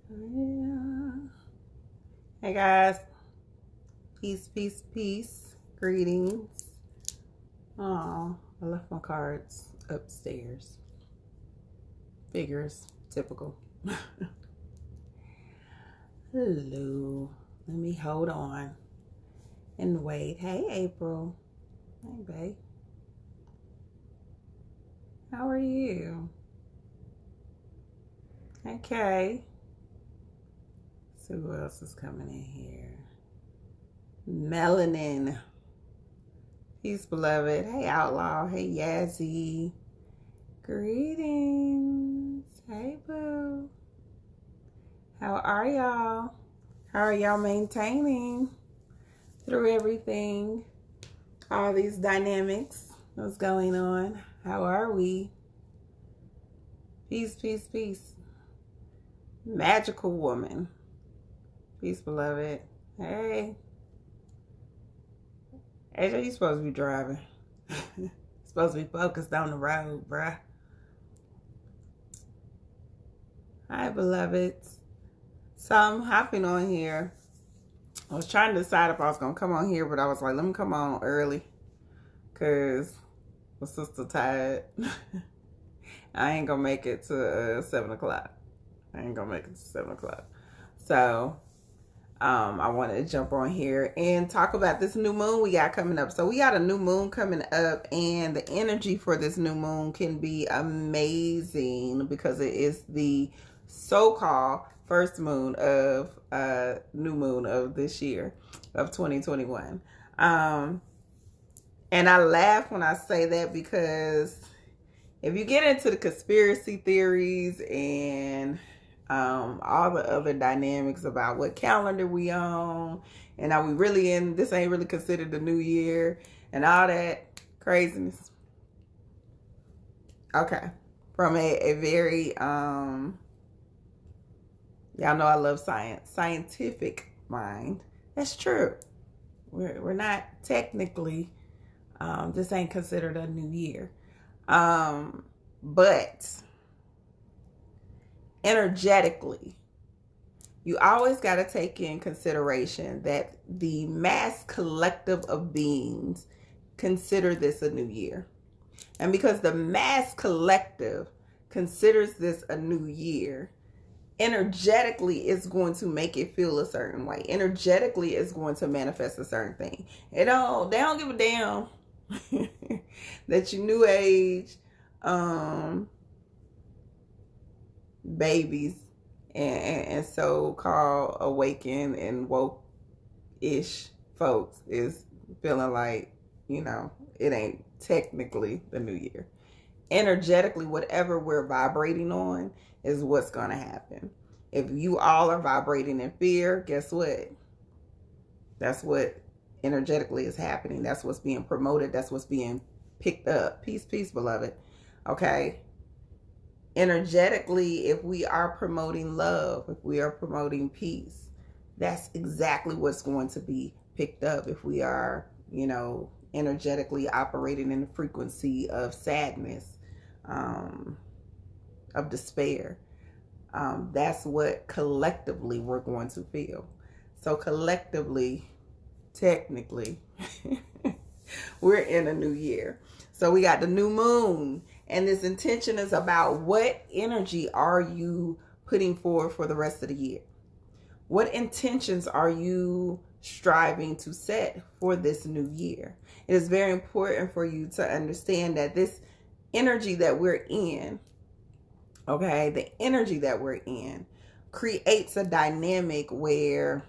Yeah. Hey guys, peace, peace, peace. Greetings. Oh, I left my cards upstairs. Figures, typical. Hello. Let me hold on and wait. Hey, April. Hey, babe. How are you? Okay. Let's see who else is coming in here. Melanin. Peace, beloved. Hey, Outlaw. Hey, Yazzie. Greetings. Hey, boo. How are y'all? How are y'all maintaining through everything? All these dynamics. What's going on? How are we? Peace, peace, peace. Magical woman. Peace, beloved. Hey. AJ, you supposed to be driving. Supposed to be focused on the road, bruh. Hi, beloveds. So I'm hopping on here. I was trying to decide if I was going to come on here, but I was like, let me come on early. Because my sister tired. I ain't going to make it to 7 o'clock. I ain't going to make it to 7 o'clock. So I wanted to jump on here and talk about this new moon we got coming up. So we got a new moon coming up, and the energy for this new moon can be amazing because it is the so-called first moon of new moon of this year of 2021. And I laugh when I say that because if you get into the conspiracy theories and all the other dynamics about what calendar we on and are we really in, this ain't really considered the new year and all that craziness. Okay. From a very, y'all know I love science, scientific mind. That's true. We're not technically, this ain't considered a new year. But energetically, you always got to take in consideration that the mass collective of beings consider this a new year. And because the mass collective considers this a new year, energetically it's going to make it feel a certain way. Energetically it's going to manifest a certain thing. They don't give a damn that you new age babies and so-called awakened and woke-ish folks is feeling like, it ain't technically the new year. Energetically, whatever we're vibrating on is what's going to happen. If you all are vibrating in fear, guess what? That's what energetically is happening. That's what's being promoted. That's what's being picked up. Peace, peace, beloved. Okay? Energetically, if we are promoting love, if we are promoting peace, that's exactly what's going to be picked up. If we are, energetically operating in the frequency of sadness, of despair, that's what collectively we're going to feel. So collectively, technically, we're in a new year. So we got the new moon, and this intention is about what energy are you putting forward for the rest of the year? What intentions are you striving to set for this new year? It is very important for you to understand that this energy that we're in, okay, the energy that we're in creates a dynamic where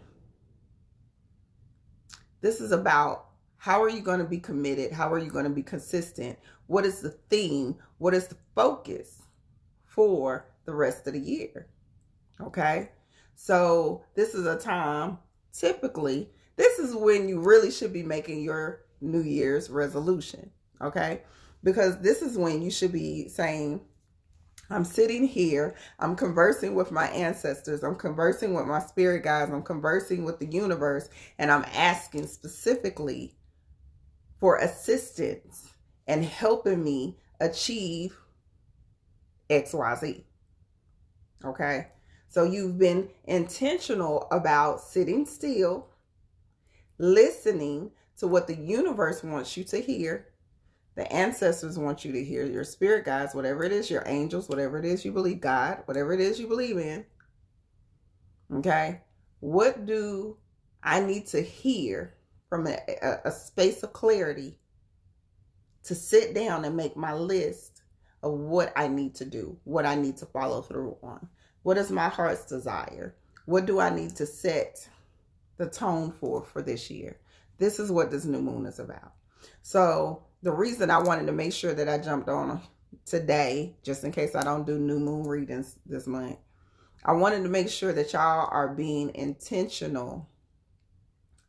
this is about how are you going to be committed? How are you going to be consistent? What is the theme? What is the focus for the rest of the year? Okay. So this is a time, typically, this is when you really should be making your New Year's resolution. Okay. Because this is when you should be saying, I'm sitting here, I'm conversing with my ancestors, I'm conversing with my spirit guides, I'm conversing with the universe, and I'm asking specifically for assistance and helping me achieve XYZ. Okay? So you've been intentional about sitting still, listening to what the universe wants you to hear, the ancestors want you to hear, your spirit guides, whatever it is, your angels, whatever it is you believe, God, whatever it is you believe in. Okay? What do I need to hear from a space of clarity to sit down and make my list of what I need to do, what I need to follow through on? What is my heart's desire? What do I need to set the tone for this year? This is what this new moon is about. So the reason I wanted to make sure that I jumped on today, just in case I don't do new moon readings this month, I wanted to make sure that y'all are being intentional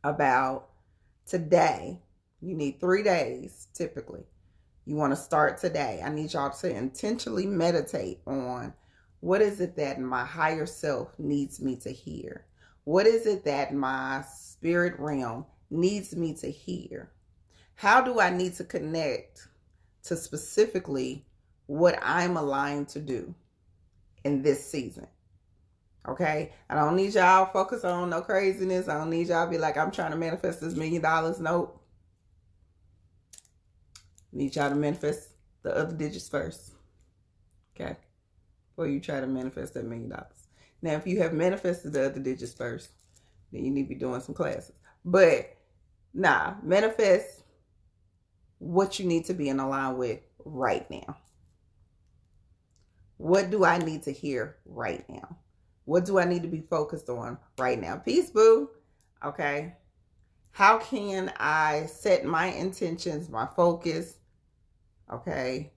about today. You need 3 days typically. You want to start today. I need y'all to intentionally meditate on what is it that my higher self needs me to hear? What is it that my spirit realm needs me to hear? How do I need to connect to specifically what I'm aligned to do in this season? Okay? I don't need y'all focus on no craziness. I don't need y'all be like, I'm trying to manifest this $1 million. Nope. Need y'all to manifest the other digits first. Okay? Before you try to manifest that $1 million. Now, if you have manifested the other digits first, then you need to be doing some classes. But, manifest what you need to be in line with right now. What do I need to hear right now? What do I need to be focused on right now? Peace, boo. Okay. How can I set my intentions, my focus? Okay.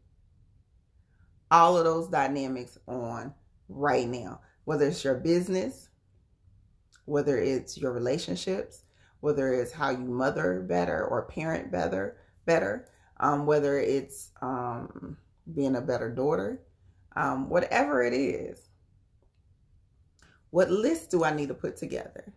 All of those dynamics on right now. Whether it's your business, whether it's your relationships, whether it's how you mother better or parent better, whether it's being a better daughter, whatever it is. What list do I need to put together?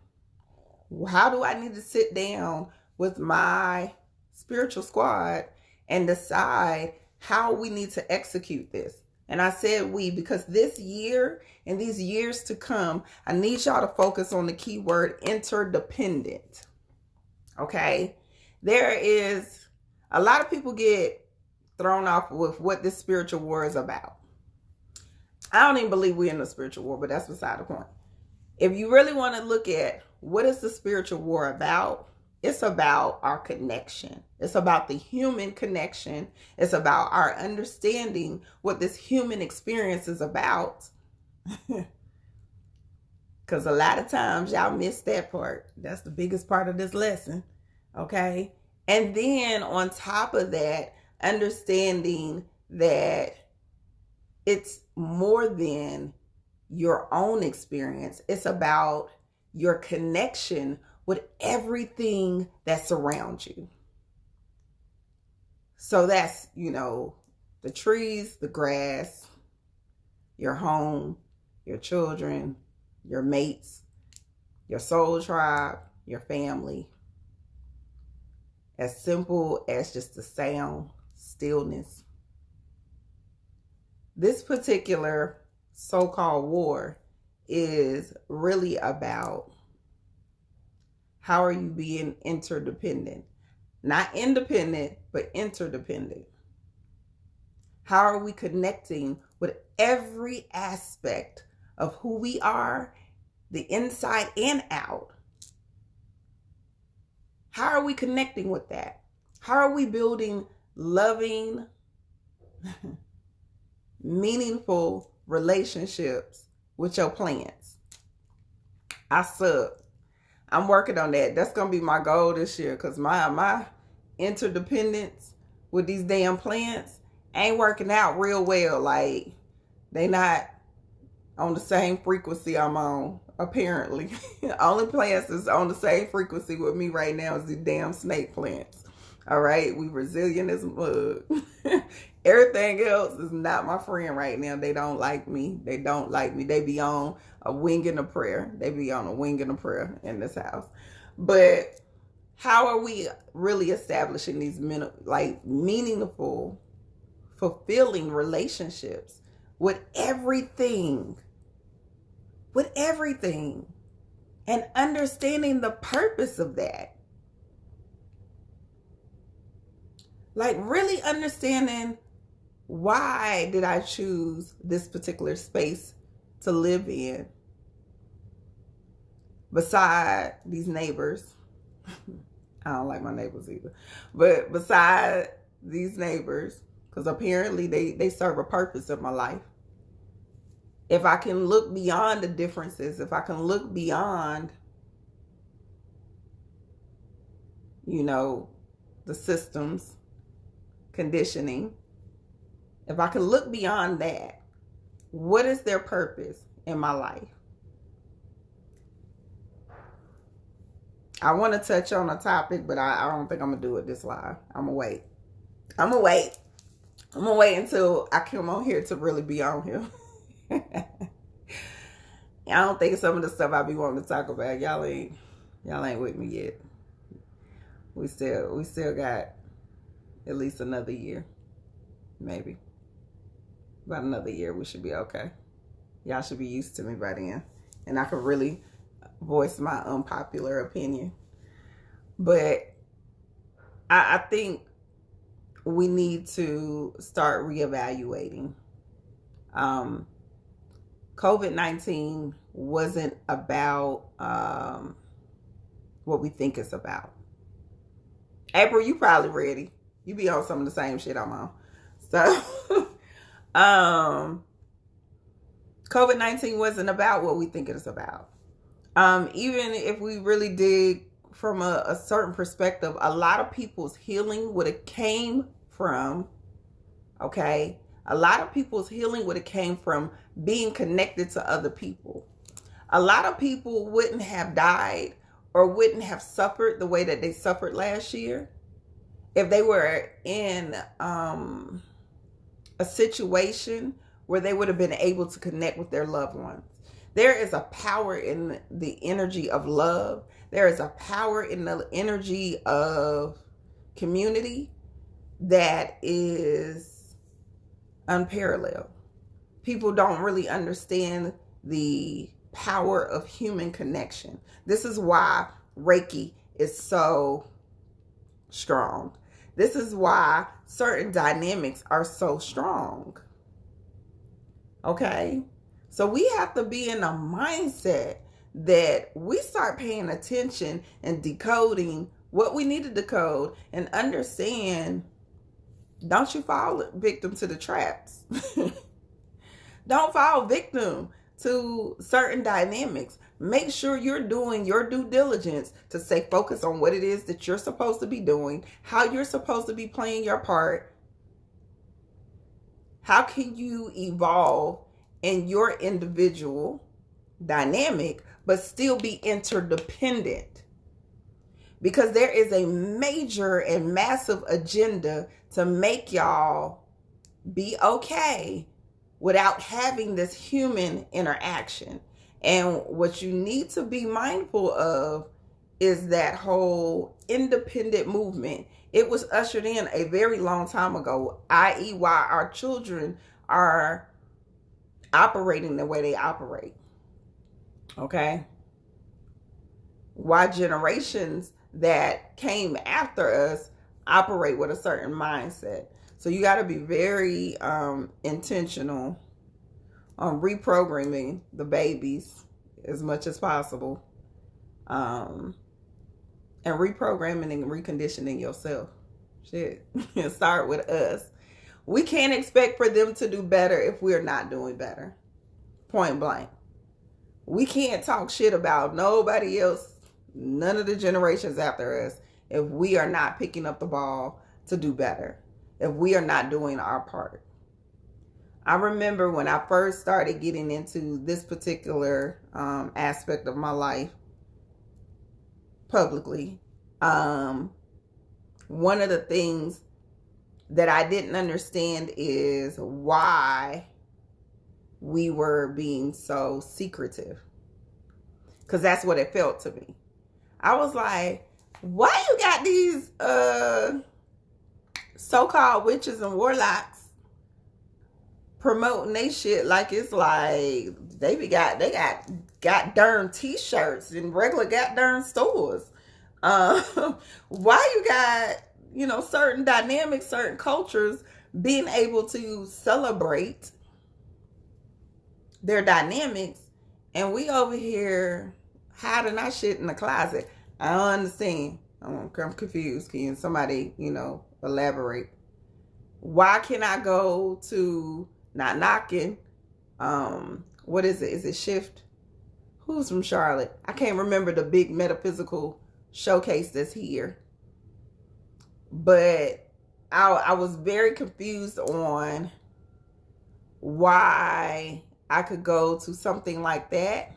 How do I need to sit down with my spiritual squad and decide how we need to execute this? And I said we, because this year and these years to come, I need y'all to focus on the keyword interdependent. Okay? There is a lot of people get thrown off with what this spiritual war is about. I don't even believe we're in a spiritual war, but that's beside the point. If you really want to look at what is the spiritual war about, it's about our connection. It's about the human connection. It's about our understanding what this human experience is about. Because a lot of times y'all miss that part. That's the biggest part of this lesson. Okay? And then on top of that, understanding that it's more than your own experience. It's about your connection with everything that surrounds you. So that's, the trees, the grass, your home, your children, your mates, your soul tribe, your family. As simple as just the sound, stillness. This particular so-called war is really about how are you being interdependent? Not independent, but interdependent. How are we connecting with every aspect of who we are, the inside and out? How are we connecting with that? How are we building loving, meaningful relationships with your plants? I'm working on that. That's going to be my goal this year, because my interdependence with these damn plants ain't working out real well. Like, they not on the same frequency I'm on, apparently. Only plants that's on the same frequency with me right now is the damn snake plants. All right? We resilient as mud. Everything else is not my friend right now. They don't like me. They be on a wing and a prayer. They be on a wing and a prayer in this house. But how are we really establishing these meaningful, fulfilling relationships with everything with everything and understanding the purpose of that. Like really understanding, why did I choose this particular space to live in? Beside these neighbors, I don't like my neighbors either, but beside these neighbors, because apparently they serve a purpose in my life. If I can look beyond the differences, if I can look beyond, the systems, conditioning, if I can look beyond that, what is their purpose in my life? I want to touch on a topic, but I don't think I'm going to do it this live. I'm going to wait until I come on here to really be on here. I don't think some of the stuff I be wanting to talk about, y'all ain't with me yet. We still got at least another year. Maybe. About another year, we should be okay. Y'all should be used to me by then. And I can really voice my unpopular opinion. But I think we need to start reevaluating. COVID-19 wasn't about what we think it's about. April, you probably ready. You be on some of the same shit I'm on. So, COVID-19 wasn't about what we think it's about. Even if we really dig from a certain perspective, a lot of people's healing would have came from, okay? A lot of people's healing would have came from being connected to other people. A lot of people wouldn't have died or wouldn't have suffered the way that they suffered last year if they were in a situation where they would have been able to connect with their loved ones. There is a power in the energy of love. There is a power in the energy of community that is unparalleled. People don't really understand the power of human connection. This is why Reiki is so strong. This is why certain dynamics are so strong. Okay? So we have to be in a mindset that we start paying attention and decoding what we need to decode and understand. Don't you fall victim to the traps. Don't fall victim to certain dynamics. Make sure you're doing your due diligence to stay focused on what it is that you're supposed to be doing, how you're supposed to be playing your part. How can you evolve in your individual dynamic, but still be interdependent? Because there is a major and massive agenda to make y'all be okay without having this human interaction. And what you need to be mindful of is that whole independent movement. It was ushered in a very long time ago, i.e. why our children are operating the way they operate. Okay? Why generations that came after us operate with a certain mindset. So you got to be very intentional on reprogramming the babies as much as possible. And reprogramming and reconditioning yourself. Shit. Start with us. We can't expect for them to do better if we're not doing better. Point blank. We can't talk shit about nobody else, none of the generations after us, if we are not picking up the ball to do better. If we are not doing our part. I remember when I first started getting into this particular aspect of my life publicly, one of the things that I didn't understand is why we were being so secretive. Because that's what it felt to me. I was like, why you got these so-called witches and warlocks promoting they shit like it's like they got goddamn t-shirts in regular goddamn stores. Why you got, you know, certain dynamics, certain cultures being able to celebrate their dynamics, and we over here hiding our shit in the closet? I don't understand. I'm confused. Can somebody, you know, elaborate? Why can I go to, not knocking, what is it? Is it Shift? Who's from Charlotte? I can't remember the big metaphysical showcase that's here. But I was very confused on why I could go to something like that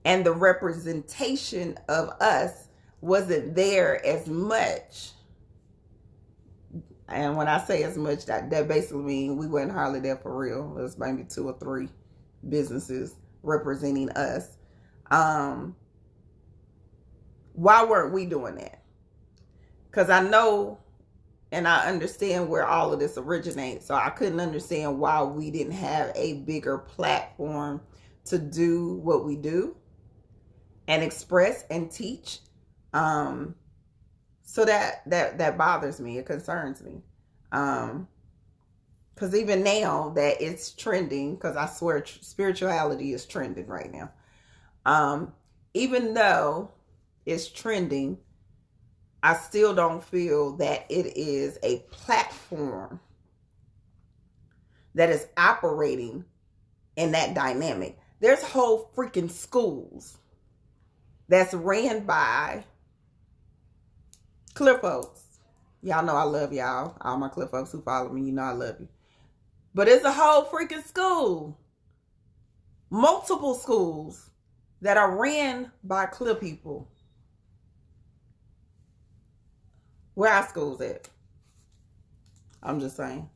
and the representation of us wasn't there as much. And when I say as much, that basically means we weren't hardly there for real. It was maybe 2 or 3 businesses representing us. Why weren't we doing that? Because I know and I understand where all of this originates. So I couldn't understand why we didn't have a bigger platform to do what we do and express and teach. So that bothers me. It concerns me. Because even now that it's trending, because I swear spirituality is trending right now. Even though it's trending, I still don't feel that it is a platform that is operating in that dynamic. There's whole freaking schools that's ran by Cliff folks. Y'all know I love y'all. All my Cliff folks who follow me, you know I love you. But it's a whole freaking school. Multiple schools that are ran by Cliff people. Where our schools at? I'm just saying.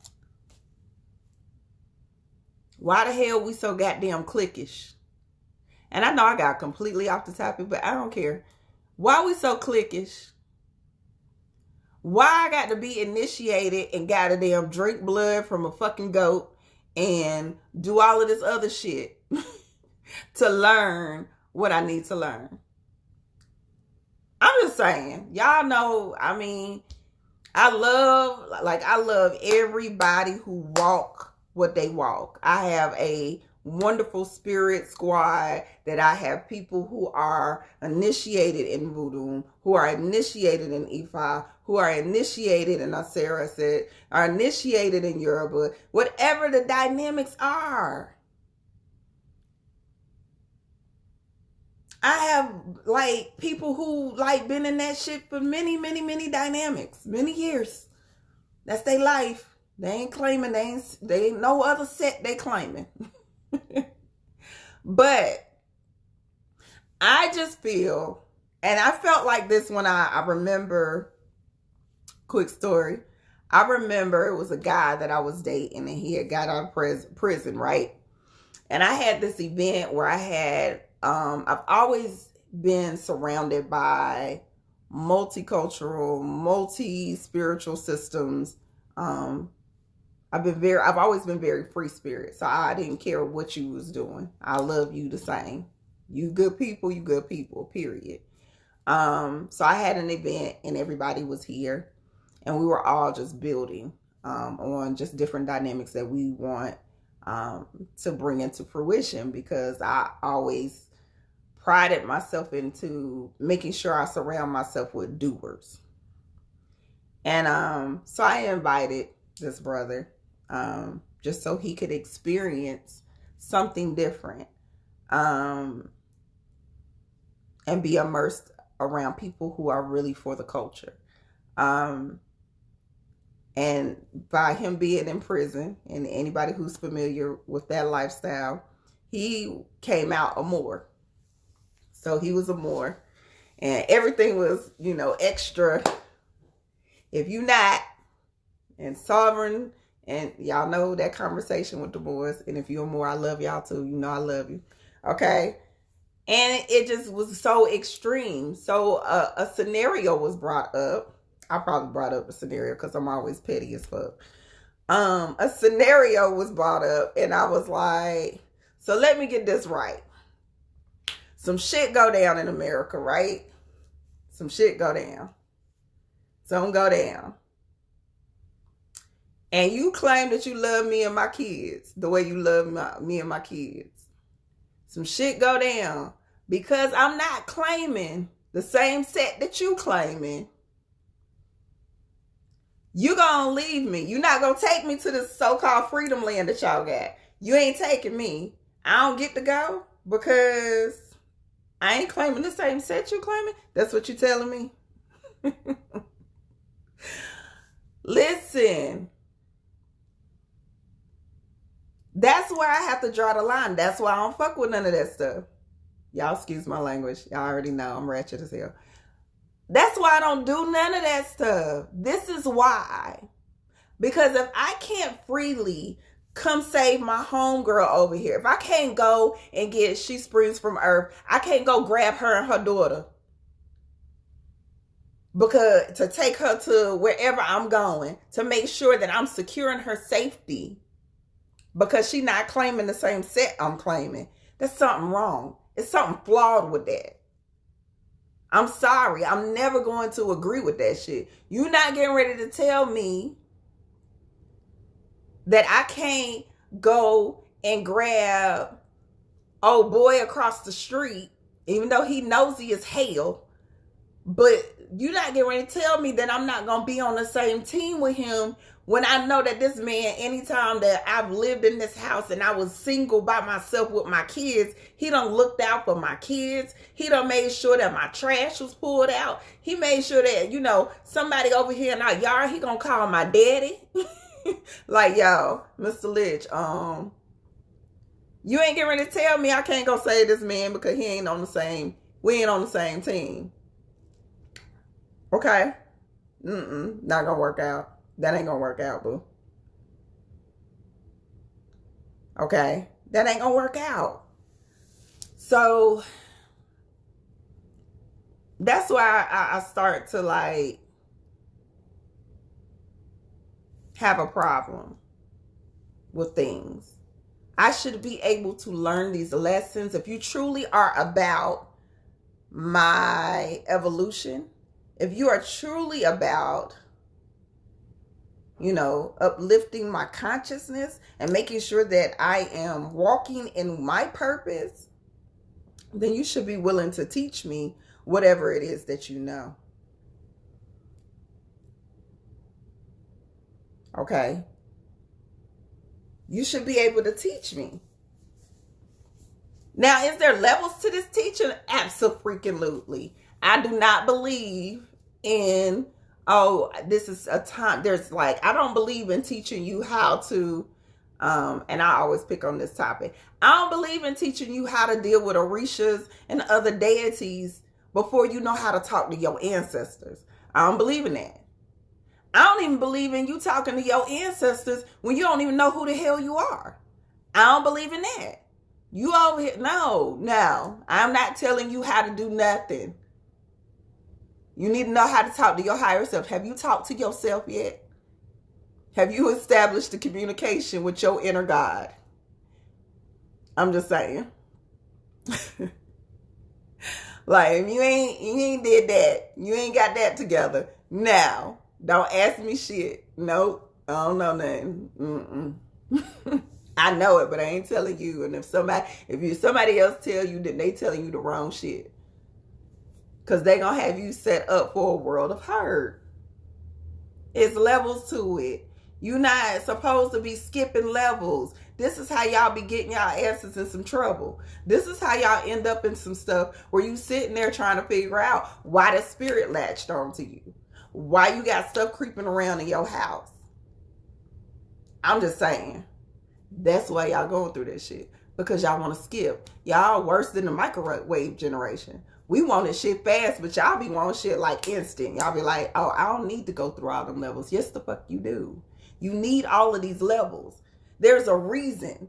Why the hell we so goddamn cliquish? And I know I got completely off the topic, but I don't care. Why we so cliquish? Why I got to be initiated and gotta damn drink blood from a fucking goat and do all of this other shit to learn what I need to learn? I'm just saying, y'all know, I mean, I love everybody who walk what they walk. I have a wonderful spirit squad that I have people who are initiated in voodoo, who are initiated in Ifa, who are initiated in Asera, are initiated in Yoruba, whatever the dynamics are. I have like people who like been in that shit for many dynamics, many years. That's their life. They ain't claiming, they ain't no other set they claiming. But I just feel, and I felt like this when I remember, quick story. I remember it was a guy that I was dating and he had got out of prison, right? And I had this event where I had, I've always been surrounded by multicultural, multi-spiritual systems. I've always been very free spirit. So I didn't care what you was doing. I love you the same. You good people, period. So I had an event and everybody was here and we were all just building, on just different dynamics that we want, to bring into fruition, because I always prided myself into making sure I surround myself with doers. And so I invited this brother, just so he could experience something different, and be immersed around people who are really for the culture. And by him being in prison, and anybody who's familiar with that lifestyle, he came out a Moor. So he was a Moor, and everything was, you know, extra. If you not, and sovereign, and y'all know that conversation with the boys, and if you're Moor, I love y'all too. You know I love you. Okay? And it just was so extreme. So a scenario was brought up. I probably brought up a scenario because I'm always petty as fuck. A scenario was brought up, and I was like, so let me get this right. some shit go down in America, right? Some shit go down. Some go down. And you claim that you love me and my kids the way you love me and my kids. Some shit go down because I'm not claiming the same set that you claiming. You gonna leave me. You're not gonna take me to this so-called freedom land that y'all got. You ain't taking me. I don't get to go because I ain't claiming the same set you claiming. That's what you telling me? Listen. That's where I have to draw the line. That's why I don't fuck with none of that stuff. Y'all excuse my language. Y'all already know I'm ratchet as hell. That's why I don't do none of that stuff. This is why. Because if I can't freely come save my homegirl over here, if I can't go and get She Springs from Earth, I can't go grab her and her daughter. Because to take her to wherever I'm going, to make sure that I'm securing her safety. Because she's not claiming the same set I'm claiming. There's something wrong. It's something flawed with that. I'm sorry. I'm never going to agree with that shit. You're not getting ready to tell me that I can't go and grab old boy across the street, even though he nosy as hell. But you're not getting ready to tell me that I'm not going to be on the same team with him when I know that this man, anytime that I've lived in this house and I was single by myself with my kids, he done looked out for my kids. He done made sure that my trash was pulled out. He made sure that, you know, somebody over here in our yard, he gonna call my daddy. Like, yo, Mr. Litch, you ain't getting ready to tell me I can't go save this man because we ain't on the same team. Okay? Not gonna work out. That ain't gonna work out, boo. Okay? That ain't gonna work out. So, that's why I start to, like, have a problem with things. I should be able to learn these lessons. If you truly are about my evolution, if you are truly about, you know, uplifting my consciousness and making sure that I am walking in my purpose, then you should be willing to teach me whatever it is that you know. Okay? You should be able to teach me. Now, is there levels to this teaching? Absolutely. I do not believe in, oh, this is a time. There's like, I don't believe in teaching you how to, and I always pick on this topic. I don't believe in teaching you how to deal with Orishas and other deities before you know how to talk to your ancestors. I don't believe in that. I don't even believe in you talking to your ancestors when you don't even know who the hell you are. I don't believe in that. You over here, no, I'm not telling you how to do nothing. You need to know how to talk to your higher self. Have you talked to yourself yet? Have you established the communication with your inner God? I'm just saying. Like, if you ain't did that, you ain't got that together. Now, don't ask me shit. Nope. I don't know nothing. I know it, but I ain't telling you. And if somebody else tell you, then they telling you the wrong shit. Because they gonna have you set up for a world of hurt. It's levels to it. You're not supposed to be skipping levels. This is how y'all be getting y'all asses in some trouble. This is how y'all end up in some stuff where you sitting there trying to figure out why the spirit latched onto you. Why you got stuff creeping around in your house. I'm just saying. That's why y'all going through this shit. Because y'all want to skip. Y'all worse than the microwave generation. We wanted shit fast, but y'all be wanting shit like instant. Y'all be like, oh, I don't need to go through all them levels. Yes, the fuck you do. You need all of these levels. There's a reason.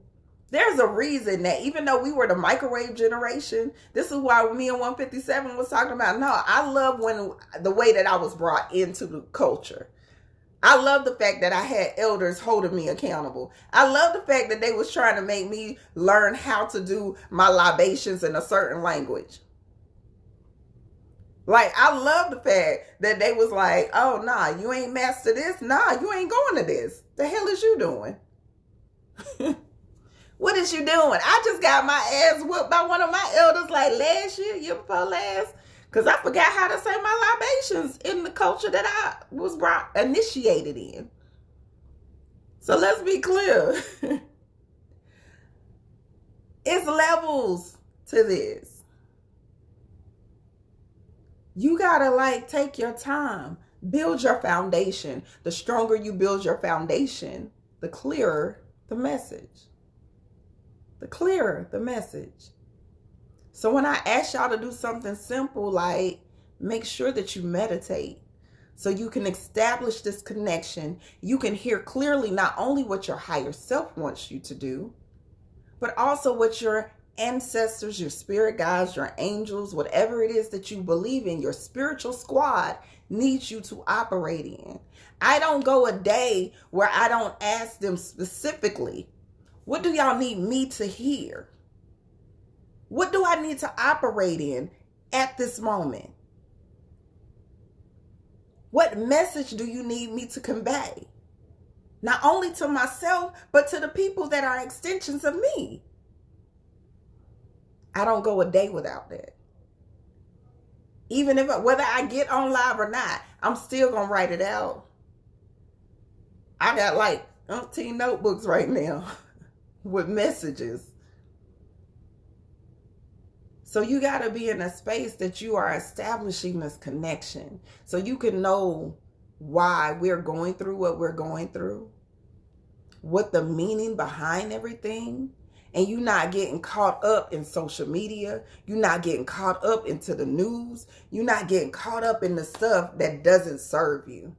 There's a reason that even though we were the microwave generation, this is why me and 157 was talking about, no, I love when the way that I was brought into the culture. I love the fact that I had elders holding me accountable. I love the fact that they was trying to make me learn how to do my libations in a certain language. Like, I love the fact that they was like, oh, nah, you ain't master this. Nah, you ain't going to this. The hell is you doing? What is you doing? I just got my ass whooped by one of my elders like last year before last. Because I forgot how to say my libations in the culture that I was initiated in. So let's be clear. It's levels to this. You gotta like take your time. Build your foundation. The stronger you build your foundation, the clearer the message. The clearer the message. So when I ask y'all to do something simple, like make sure that you meditate so you can establish this connection. You can hear clearly not only what your higher self wants you to do, but also what your ancestors, your spirit guides, your angels, whatever it is that you believe in, your spiritual squad needs you to operate in. I don't go a day where I don't ask them specifically, what do y'all need me to hear? What do I need to operate in at this moment? What message do you need me to convey? Not only to myself, but to the people that are extensions of me. I don't go a day without that. Even if, whether I get on live or not, I'm still going to write it out. I got like 18 notebooks right now with messages. So you got to be in a space that you are establishing this connection so you can know why we're going through what we're going through, what the meaning behind everything, and you're not getting caught up in social media. You're not getting caught up into the news. You're not getting caught up in the stuff that doesn't serve you.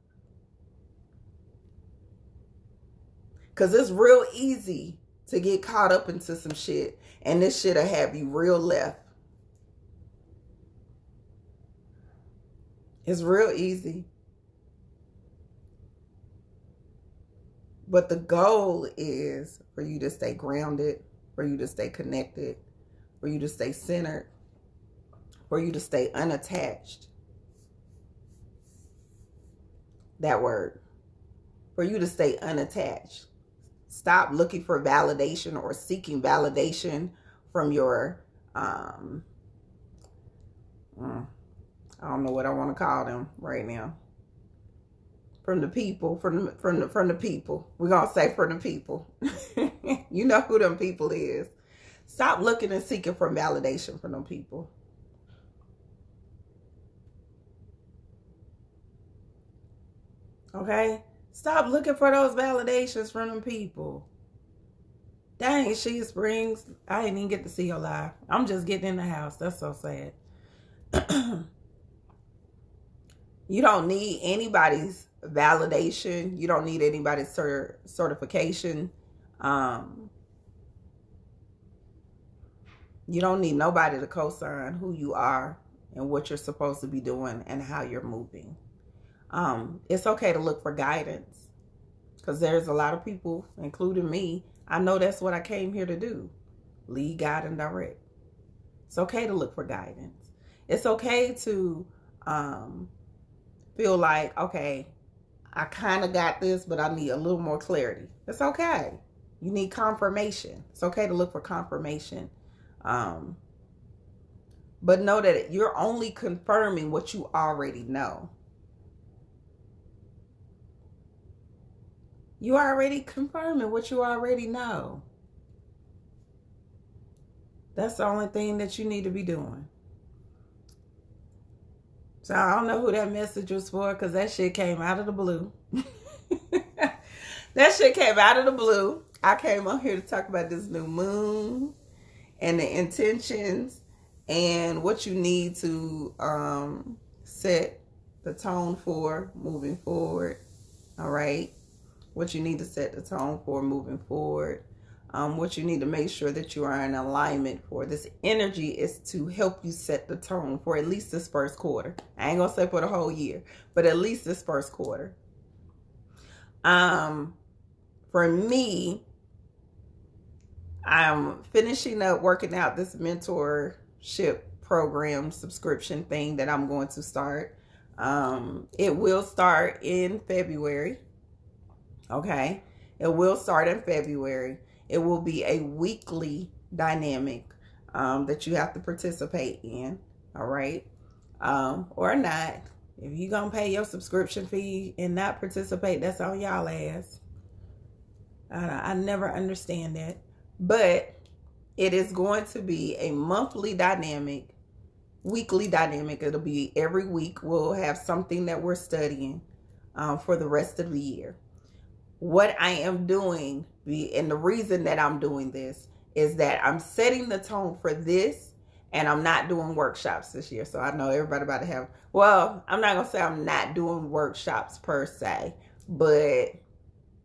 Because it's real easy to get caught up into some shit, and this shit'll have you real left. It's real easy. But the goal is for you to stay grounded, for you to stay connected, for you to stay centered, for you to stay unattached. That word. For you to stay unattached. Stop looking for validation or seeking validation from your, I don't know what I want to call them right now. From the people, from the people. We're going to say from the people. You know who them people is. Stop looking and seeking for validation from them people. Okay? Stop looking for those validations from them people. Dang, She Springs. I didn't even get to see her live. I'm just getting in the house. That's so sad. You don't need anybody's validation. You don't need anybody's certification. You don't need nobody to co-sign who you are and what you're supposed to be doing and how you're moving. It's okay to look for guidance because there's a lot of people, including me. I know that's what I came here to do. Lead, guide, and direct. It's okay to look for guidance. It's okay to feel like, okay, I kind of got this, but I need a little more clarity. It's okay. You need confirmation. It's okay to look for confirmation. But know that you're only confirming what you already know. You already confirming what you already know. That's the only thing that you need to be doing. So I don't know who that message was for because that shit came out of the blue. That shit came out of the blue. I came on here to talk about this new moon and the intentions and what you need to set the tone for moving forward. All right. What you need to set the tone for moving forward. What you need to make sure that you are in alignment for. This energy is to help you set the tone for at least this first quarter. I ain't gonna say for the whole year, but at least this first quarter. For me, I'm finishing up working out this mentorship program subscription thing that I'm going to start. It will start in February. Okay. It will start in February. It will be a weekly dynamic that you have to participate in. All right. Or not. If you're going to pay your subscription fee and not participate, that's on y'all ass. I never understand that. But it is going to be a monthly dynamic, weekly dynamic. It'll be every week. We'll have something that we're studying for the rest of the year. What I am doing, and the reason that I'm doing this, is that I'm setting the tone for this, and I'm not doing workshops this year. So I know everybody about to have, well, I'm not going to say I'm not doing workshops per se, but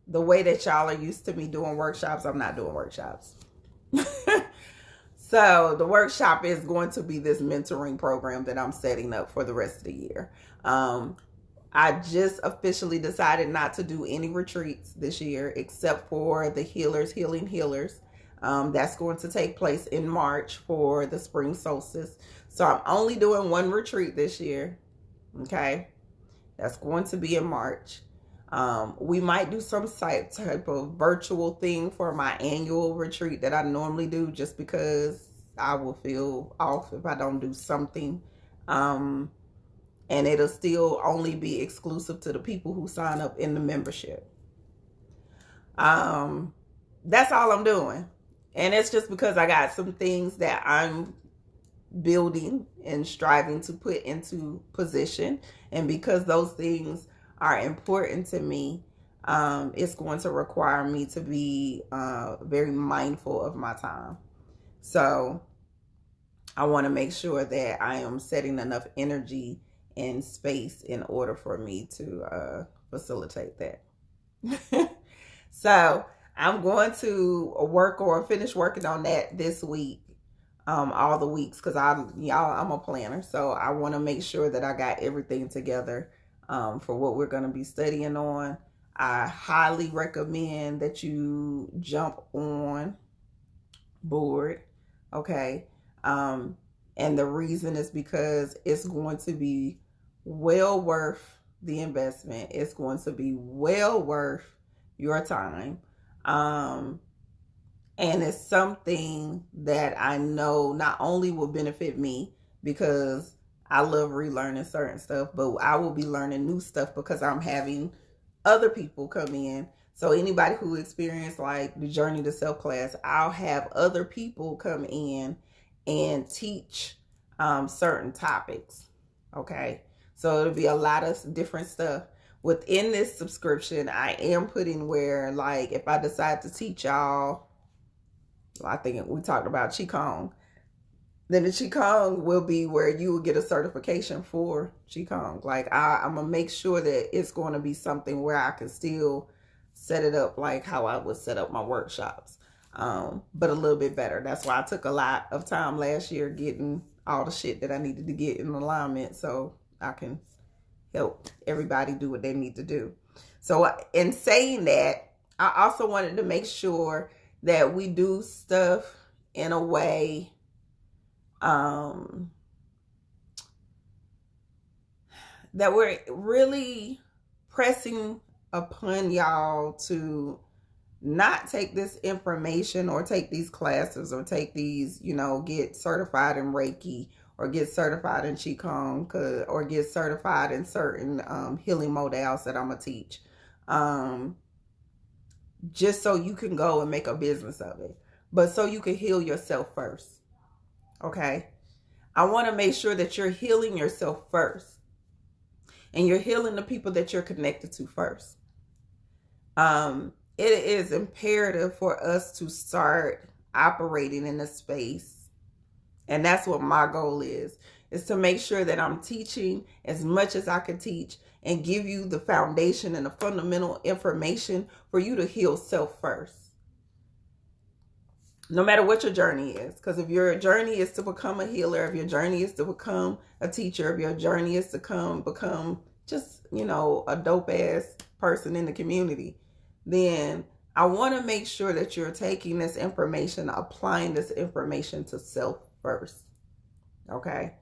the way that y'all are used to me doing workshops, I'm not doing workshops. So the workshop is going to be this mentoring program that I'm setting up for the rest of the year. I just officially decided not to do any retreats this year except for the Healing Healers. That's going to take place in March for the spring solstice. So I'm only doing one retreat this year. Okay. That's going to be in March. We might do some type of virtual thing for my annual retreat that I normally do, just because I will feel off if I don't do something. And it'll still only be exclusive to the people who sign up in the membership. That's all I'm doing. And it's just because I got some things that I'm building and striving to put into position. And because those things are important to me, it's going to require me to be very mindful of my time. So I want to make sure that I am setting enough energy and space in order for me to facilitate that. So I'm going to finish working on that this week, all the weeks, because I'm a planner. So I want to make sure that I got everything together for what we're going to be studying on. I highly recommend that you jump on board. Okay. And the reason is because it's going to be well worth the investment. It's going to be well worth your time. And it's something that I know not only will benefit me because I love relearning certain stuff, but I will be learning new stuff because I'm having other people come in. So anybody who experienced like the Journey to Self class, I'll have other people come in and teach certain topics. Okay. So it'll be a lot of different stuff. Within this subscription, I am putting where, like, if I decide to teach y'all, I think we talked about Qigong, then the Qigong will be where you will get a certification for Qigong. Like, I'm going to make sure that it's going to be something where I can still set it up like how I would set up my workshops, but a little bit better. That's why I took a lot of time last year getting all the shit that I needed to get in alignment so I can help everybody do what they need to do. So in saying that, I also wanted to make sure that we do stuff in a way that we're really pressing upon y'all to not take this information or take these classes or take these, get certified in Reiki or get certified in Qigong or get certified in certain healing modalities that I'm going to teach. Just so you can go and make a business of it. But so you can heal yourself first. Okay? I want to make sure that you're healing yourself first. And you're healing the people that you're connected to first. It is imperative for us to start operating in a space. And that's what my goal is to make sure that I'm teaching as much as I can teach and give you the foundation and the fundamental information for you to heal self first. No matter what your journey is. Because if your journey is to become a healer, if your journey is to become a teacher, if your journey is to become just, a dope ass person in the community, then I want to make sure that you're taking this information, applying this information to self first. Okay?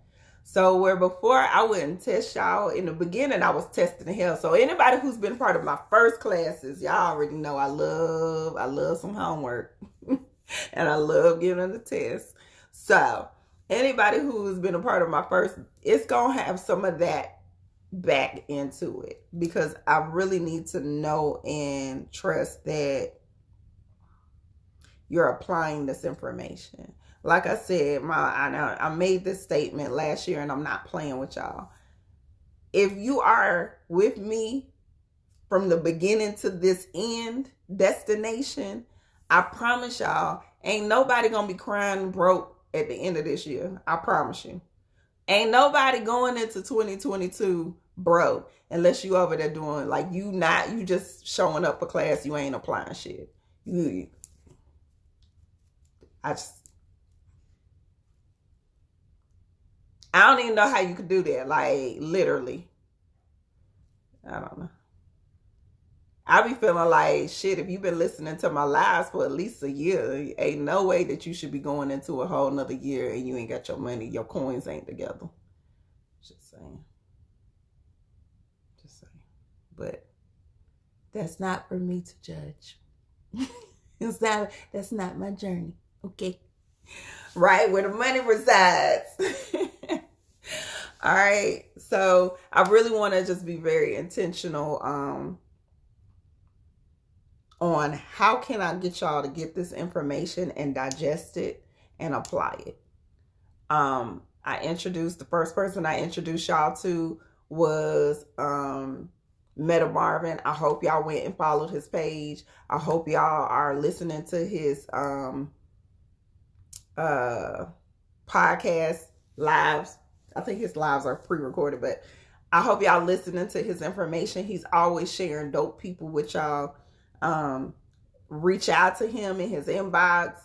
So where before I wouldn't test y'all, in the beginning I was testing hell. So anybody who's been part of my first classes, y'all already know I love some homework. And I love giving the test. So anybody who's been a part of my first, it's going to have some of that back into it, because I really need to know and trust that you're applying this information. Like I said, I made this statement last year, and I'm not playing with y'all. If you are with me from the beginning to this end destination, I promise y'all, ain't nobody gonna be crying broke at the end of this year. I promise you. Ain't nobody going into 2022 broke unless you over there doing, like, you just showing up for class, you ain't applying shit. I don't even know how you could do that. Like, literally. I don't know. I be feeling like, shit, if you've been listening to my lives for at least a year, ain't no way that you should be going into a whole nother year and you ain't got your money, your coins ain't together. Just saying. Just saying. But that's not for me to judge. That's not my journey. Okay? Right? Where the money resides. All right. So I really want to just be very intentional on how can I get y'all to get this information and digest it and apply it. The first person I introduced y'all to was Meta Marvin. I hope y'all went and followed his page. I hope y'all are listening to his podcast lives. I think his lives are pre-recorded, but I hope y'all listening to his information. He's always sharing dope people with y'all. Reach out to him in his inbox.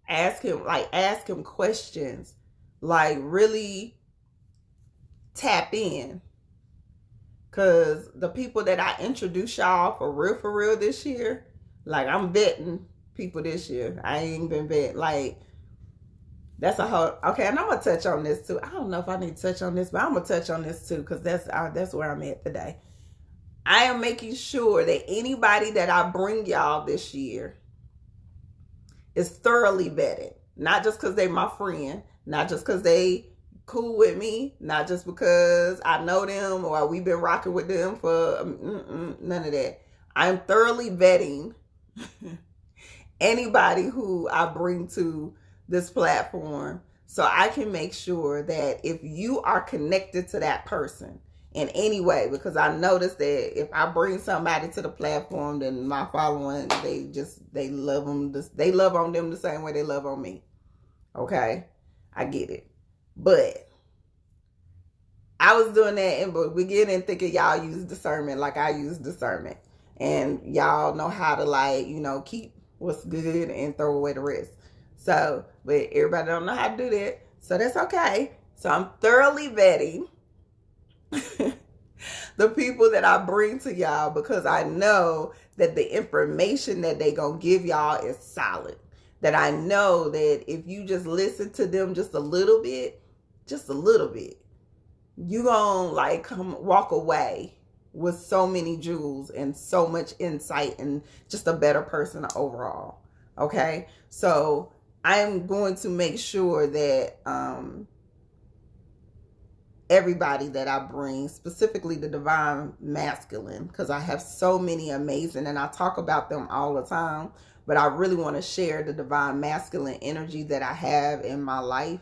Ask him questions. Like, really tap in. Because the people that I introduce y'all for real this year, like, I'm vetting people this year. I ain't been vetting. Like, that's a whole, okay, and I'm going to touch on this too. I don't know if I need to touch on this, but I'm going to touch on this too, because that's where I'm at today. I am making sure that anybody that I bring y'all this year is thoroughly vetted. Not just because they my friend, not just because they cool with me, not just because I know them or we've been rocking with them for none of that. I'm thoroughly vetting anybody who I bring to this platform, so I can make sure that if you are connected to that person in any way, because I noticed that if I bring somebody to the platform, then my following, they love them. They love on them the same way they love on me. Okay, I get it, but I was doing that in the beginning thinking y'all use discernment like I use discernment, and y'all know how to, like, keep what's good and throw away the rest. So, but everybody don't know how to do that, so that's okay. So I'm thoroughly vetting the people that I bring to y'all, because I know that the information that they gonna give y'all is solid. That I know that if you just listen to them just a little bit, you gonna, like, walk away with so many jewels and so much insight and just a better person overall. Okay, so I'm going to make sure that everybody that I bring, specifically the divine masculine, because I have so many amazing, and I talk about them all the time, but I really want to share the divine masculine energy that I have in my life.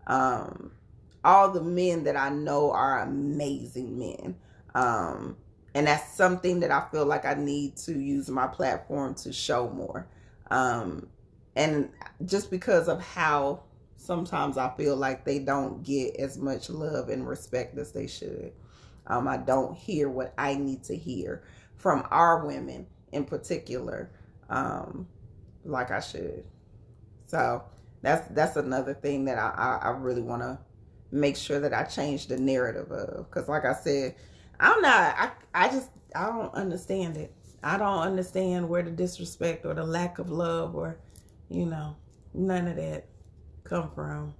All the men that I know are amazing men. And that's something that I feel like I need to use my platform to show more. And just because of how sometimes I feel like they don't get as much love and respect as they should. I don't hear what I need to hear from our women in particular, like I should. So that's another thing that I really want to make sure that I change the narrative of. Because like I said, I'm not, I don't understand it. I don't understand where the disrespect or the lack of love or, you know, none of that come from.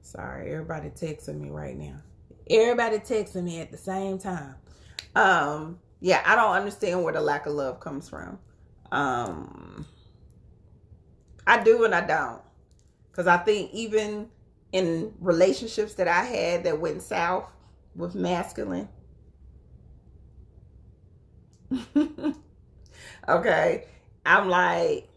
Sorry, everybody texting me right now. Everybody texting me at the same time. Yeah, I don't understand where the lack of love comes from. I do and I don't. Because I think even in relationships that I had that went south with masculine, okay, I'm like,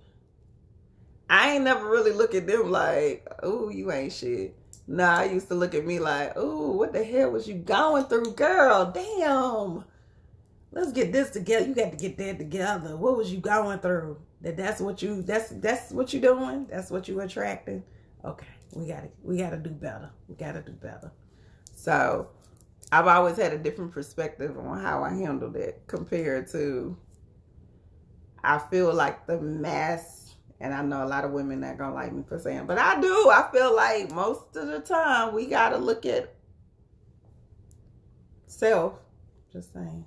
I ain't never really look at them like, oh, you ain't shit. Nah, I used to look at me like, oh, what the hell was you going through, girl? Damn. Let's get this together. You got to get that together. What was you going through? That's what you doing? That's what you attracting? Okay. We gotta do better. We gotta do better. So I've always had a different perspective on how I handled it compared to, I feel like the mass, and I know a lot of women not gonna like me for saying, but I do. I feel like most of the time we gotta look at self. Just saying.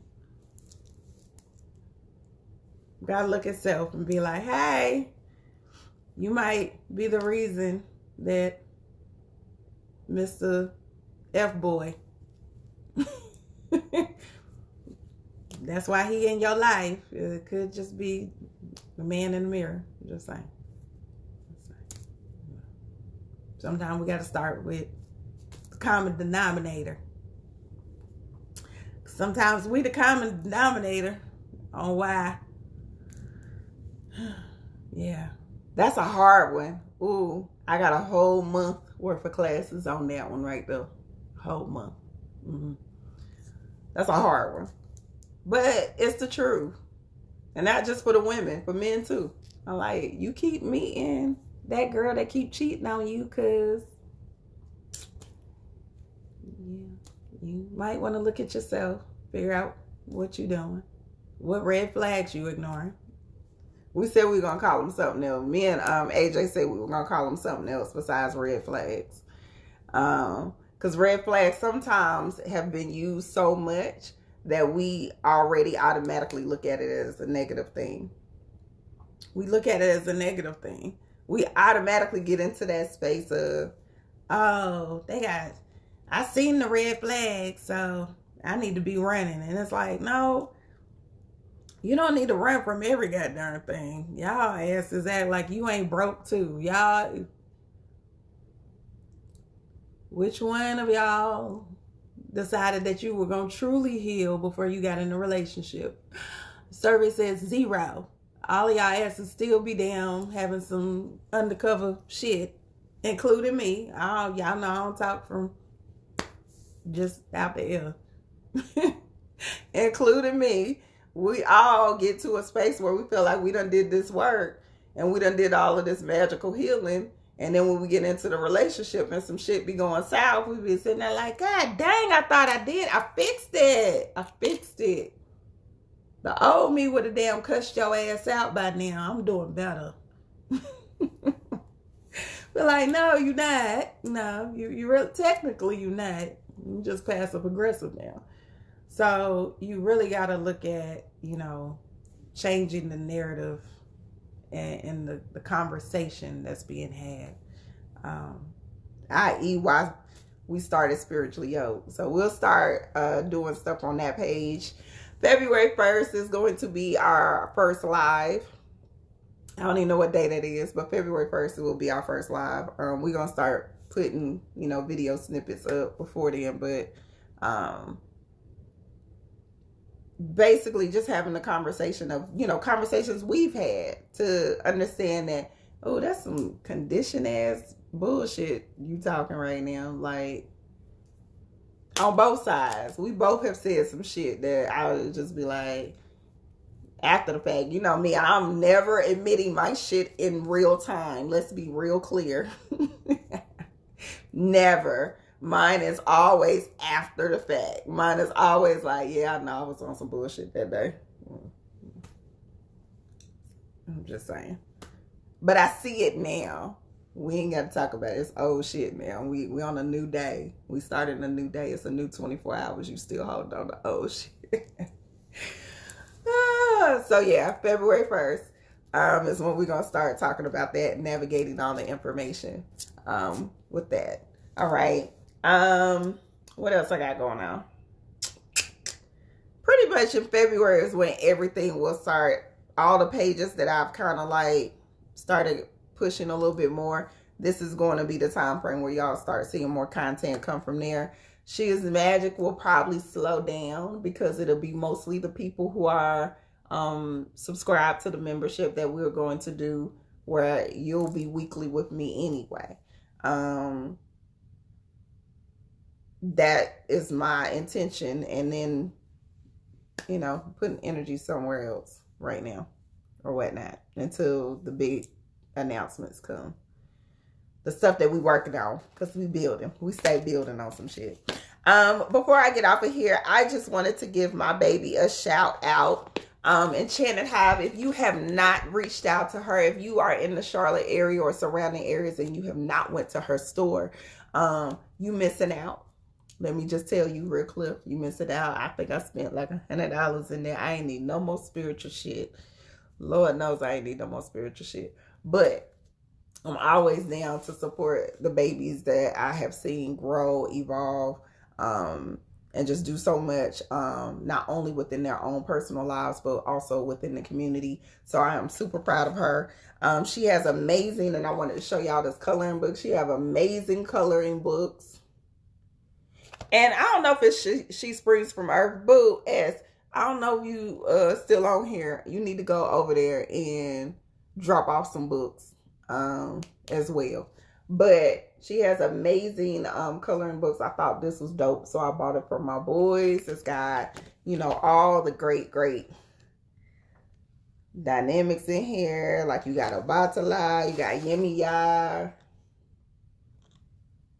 Gotta look at self and be like, hey, you might be the reason that Mr. F-boy, that's why he in your life. It could just be the man in the mirror. Just saying. Sometimes we gotta start with the common denominator. Sometimes we the common denominator on why. Yeah, that's a hard one. Ooh, I got a whole month worth of classes on that one right there. Whole month. That's a hard one, but it's the truth, and not just for the women, for men too. I'm like, you keep meeting that girl that keep cheating on you, cause yeah, you might want to look at yourself, figure out what you doing, what red flags you ignoring. We said we were going to call them something else. Me and AJ said we were going to call them something else besides red flags. Because red flags sometimes have been used so much that we already automatically look at it as a negative thing. We look at it as a negative thing. We automatically get into that space of, oh, I seen the red flag, so I need to be running. And it's like, no. You don't need to run from every goddamn thing. Y'all asses act like you ain't broke too. Y'all, which one of y'all decided that you were going to truly heal before you got in a relationship? Survey says 0. All of y'all asses still be down having some undercover shit, including me. Y'all know I don't talk from just out the air. Including me. We all get to a space where we feel like we done did this work and we done did all of this magical healing. And then when we get into the relationship and some shit be going south, we be sitting there like, God dang, I thought I did. I fixed it. The old me would have damn cussed your ass out by now. I'm doing better. We're like, no, you're not. No, you really, technically you're not. You're just passive aggressive now. So you really got to look at, changing the narrative and the conversation that's being had. I.e. why we started Spiritually Yoked. So we'll start doing stuff on that page. February 1st is going to be our first live. I don't even know what day that is, but February 1st it will be our first live. We're going to start putting, video snippets up before then, but basically just having the conversation of, conversations we've had to understand that, oh, that's some conditioned ass bullshit you talking right now. Like, on both sides, we both have said some shit that I would just be like, after the fact, you know me, I'm never admitting my shit in real time. Let's be real clear. Never. Mine is always after the fact. Mine is always like, yeah, I know I was on some bullshit that day. I'm just saying. But I see it now. We ain't got to talk about it. It's old shit now. We on a new day. We started a new day. It's a new 24 hours. You still holding on to old shit. So yeah, February 1st is when we're going to start talking about that, navigating all the information with that. All right. What else I got going on? Pretty much in February is when everything will start. All the pages that I've kind of like started pushing a little bit more. This is going to be the time frame where y'all start seeing more content come from there. She is Magic will probably slow down because it'll be mostly the people who are subscribed to the membership that we're going to do, where you'll be weekly with me anyway. That is my intention, and then, you know, putting energy somewhere else right now or whatnot until the big announcements come. The stuff that we working on, because we stay building on some shit. Before I get off of here, I just wanted to give my baby a shout out. Enchanted Hive, if you have not reached out to her, if you are in the Charlotte area or surrounding areas and you have not went to her store, you missing out. Let me just tell you real quick, you missing out. I think I spent like $100 in there. I ain't need no more spiritual shit. Lord knows I ain't need no more spiritual shit. But I'm always down to support the babies that I have seen grow, evolve, and just do so much, not only within their own personal lives, but also within the community. So I am super proud of her. She has amazing, and I wanted to show y'all this coloring book. She have amazing coloring books. And I don't know if it's She Springs from Earth, Boo, as I don't know if you still on here. You need to go over there and drop off some books as well. But she has amazing coloring books. I thought this was dope, so I bought it for my boys. It's got, you know, all the great dynamics in here. Like you got Obatala, you got Yemi Ya.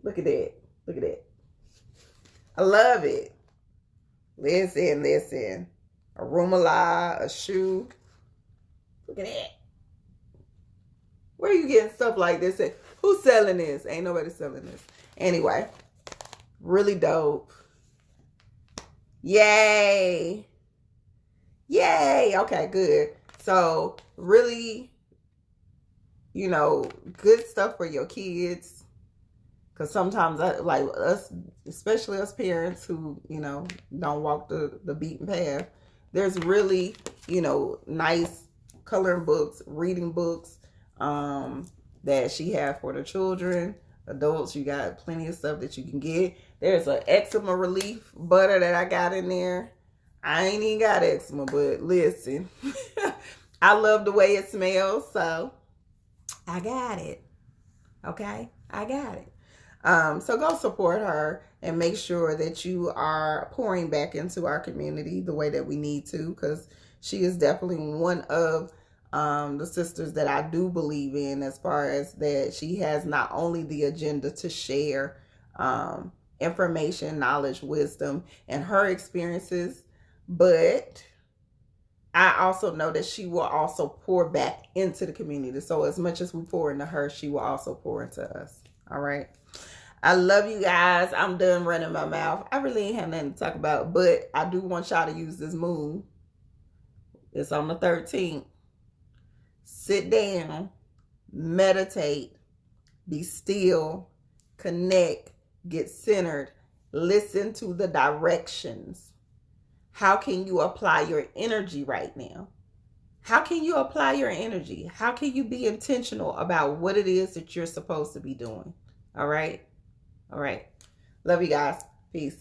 Look at that. Look at that. I love it. Listen. A Rumala, a shoe. Look at that. Where are you getting stuff like this at? Who's selling this? Ain't nobody selling this. Anyway, really dope. Yay. Yay. Okay, good. So, really, you know, good stuff for your kids. Because sometimes, like us, especially us parents who, you know, don't walk the beaten path, there's really, you know, nice coloring books, reading books, that she has for the children. Adults, you got plenty of stuff that you can get. There's an eczema relief butter that I got in there. I ain't even got eczema, but listen, I love the way it smells, so I got it. Okay, I got it. So go support her and make sure that you are pouring back into our community the way that we need to, because she is definitely one of the sisters that I do believe in, as far as that she has not only the agenda to share information, knowledge, wisdom, and her experiences, but I also know that she will also pour back into the community. So as much as we pour into her, she will also pour into us. All right. I love you guys. I'm done running my mouth. I really ain't have nothing to talk about, but I do want y'all to use this moon. It's on the 13th. Sit down, meditate, be still, connect, get centered, listen to the directions. How can you apply your energy right now? How can you apply your energy? How can you be intentional about what it is that you're supposed to be doing? All right? All right. Love you guys. Peace.